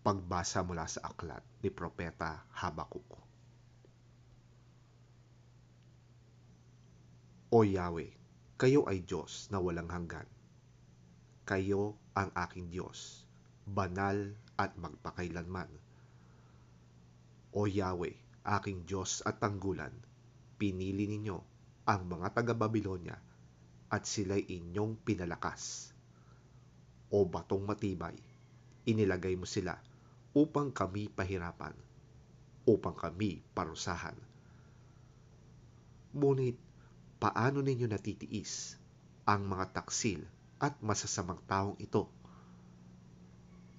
Pagbasa mula sa aklat ni Propeta Habakuk. O Yahweh, kayo ay Diyos na walang hanggan. Kayo ang aking Diyos, banal at magpakailanman. O Yahweh, aking Diyos at tanggulan, pinili ninyo ang mga taga-Babilonya at sila'y inyong pinalakas. O batong matibay, inilagay mo sila upang kami pahirapan, upang kami parusahan. Ngunit paano ninyo natitiis ang mga taksil at masasamang taong ito?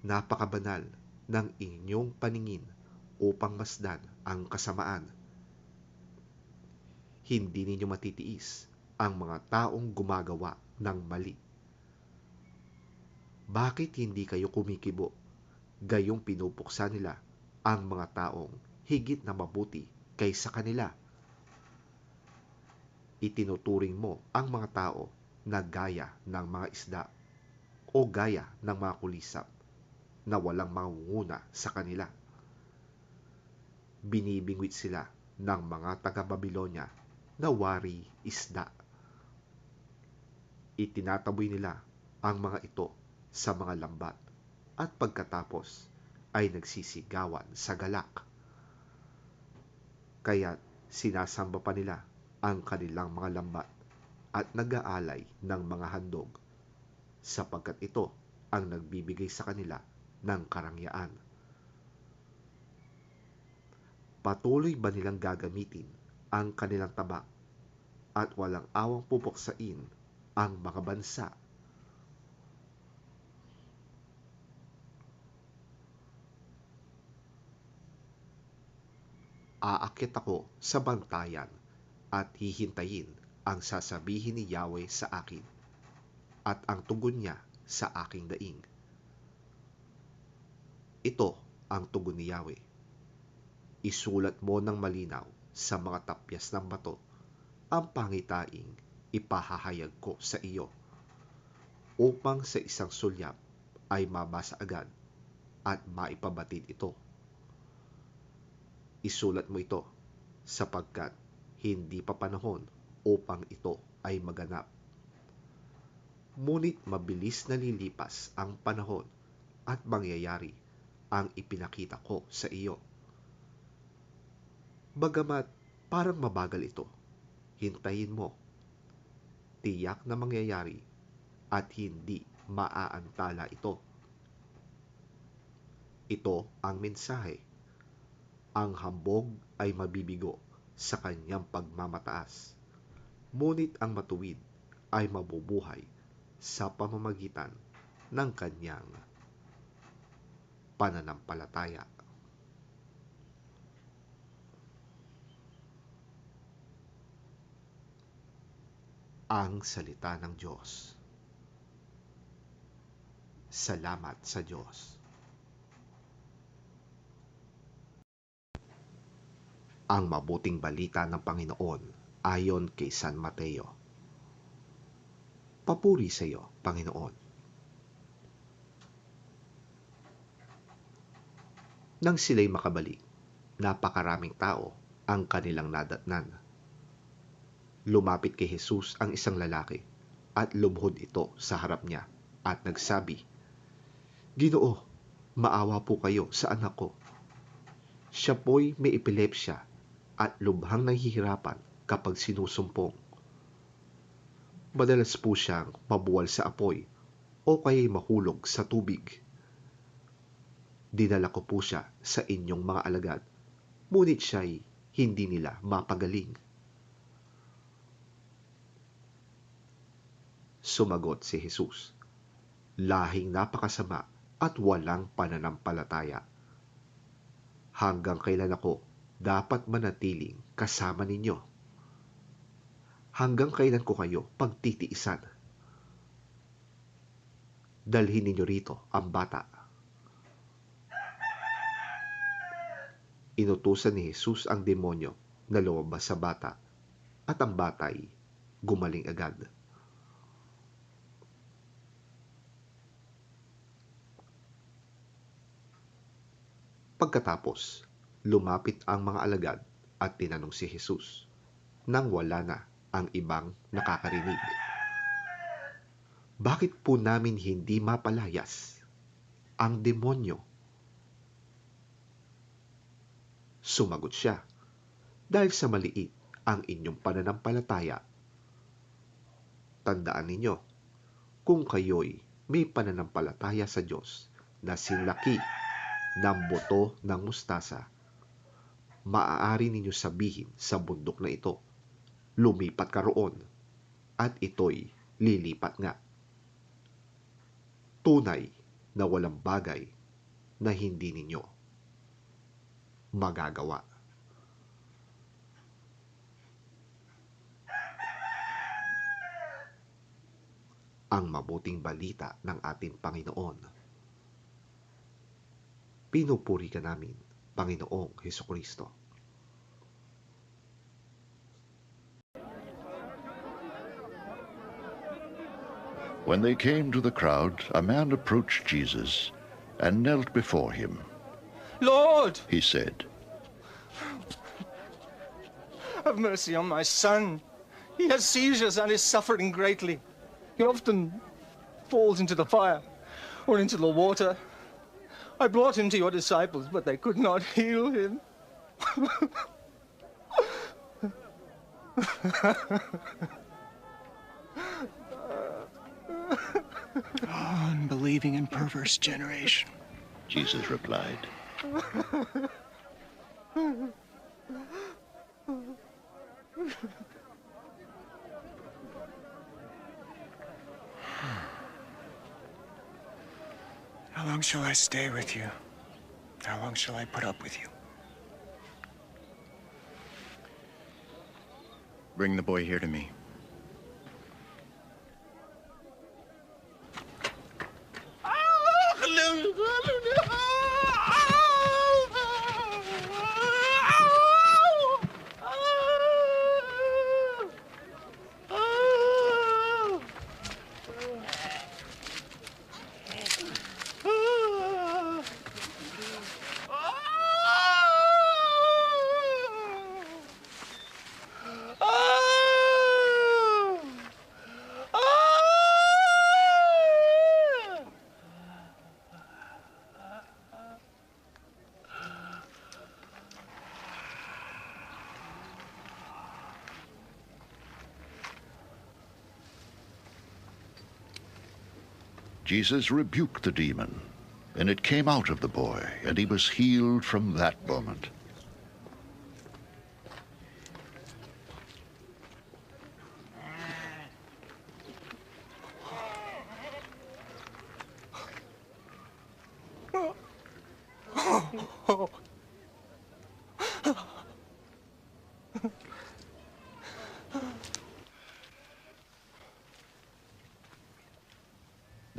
Napakabanal ng inyong paningin upang masdan ang kasamaan. Hindi ninyo matitiis ang mga taong gumagawa ng mali. Bakit hindi kayo kumikibo, gayong pinupuksa nila ang mga taong higit na mabuti kaysa kanila? Itinuturing mo ang mga tao na gaya ng mga isda o gaya ng mga kulisap na walang mangunguna sa kanila. Binibingwit sila ng mga taga-Babilonya na wari isda. Itinataboy nila ang mga ito sa mga lambat at pagkatapos ay nagsisigawan sa galak. Kaya't sinasamba pa nila ang kanilang mga lambat at nag-aalay ng mga handog, sapagkat ito ang nagbibigay sa kanila ng karangyaan. Patuloy ba nilang gagamitin ang kanilang tabak at walang awang pupuksain ang mga bansa? Aakyat ako sa bantayan at hihintayin ang sasabihin ni Yahweh sa akin at ang tugon niya sa aking daing. Ito ang tugon ni Yahweh. Isulat mo ng malinaw sa mga tapyas ng bato ang pangitaing ipahahayag ko sa iyo, upang sa isang sulyap ay mabasa agad at maipabatid ito. Isulat mo ito sapagkat hindi pa panahon upang ito ay maganap. Ngunit mabilis na lilipas ang panahon at mangyayari ang ipinakita ko sa iyo. Bagamat parang mabagal ito, hintayin mo. Tiyak na mangyayari at hindi maaantala ito. Ito ang mensahe. Ang hambog ay mabibigo sa kanyang pagmamataas, ngunit ang matuwid ay mabubuhay sa pamamagitan ng kanyang pananampalataya. Ang salita ng Diyos. Salamat sa Diyos. Ang mabuting balita ng Panginoon ayon kay San Mateo. Papuri sa iyo, Panginoon. Nang sila'y makabalik, napakaraming tao ang kanilang nadatnan. Lumapit kay Jesus ang isang lalaki at lubhod ito sa harap niya at nagsabi, "Ginoo, maawa po kayo sa anak ko. Siya po'y may epilepsya at lubhang nahihirapan kapag sinusumpong. Madalas po siyang mabuwal sa apoy o kaya'y mahulog sa tubig. Dinala ko po siya sa inyong mga alagad, ngunit siya'y hindi nila mapagaling." Sumagot si Jesus, "Lahing napakasama at walang pananampalataya. Hanggang kailan ako dapat manatiling kasama ninyo? Hanggang kailan ko kayo pagtitiisan? Dalhin ninyo rito ang bata." Inutusan ni Jesus ang demonyo na lumabas sa bata at ang bata'y gumaling agad. Pagkatapos, lumapit ang mga alagad at tinanong si Jesus nang wala na ang ibang nakakarinig. Bakit po namin hindi mapalayas ang demonyo? Sumagot siya, dahil sa maliit ang inyong pananampalataya. Tandaan ninyo, kung kayo'y may pananampalataya sa Diyos na sinlaki ng buto ng mustasa, maaari ninyo sabihin sa bundok na ito, lumipat ka roon, at ito'y lilipat nga. Tunay na walang bagay na hindi ninyo magagawa. Ang mabuting balita ng ating Panginoon. Pinupuri ka namin, Panginoong Hesukristo. When they came to the crowd, a man approached Jesus and knelt before him. Lord, He said, have mercy on my son. He has seizures and is suffering greatly. He often falls into the fire or into the water. I brought him to your disciples, but they could not heal him. Unbelieving and perverse generation. Jesus replied, How long shall I stay with you? How long shall I put up with you? Bring the boy here to me. Jesus rebuked the demon, and it came out of the boy, and he was healed from that moment.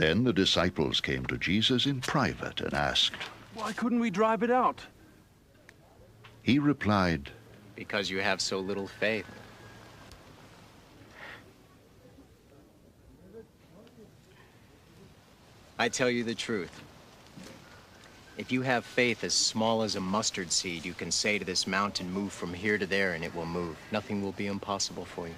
Then the disciples came to Jesus in private and asked. Why couldn't we drive it out? He replied, Because you have so little faith. I tell you the truth. If you have faith as small as a mustard seed, you can say to this mountain, move from here to there, and it will move. Nothing will be impossible for you.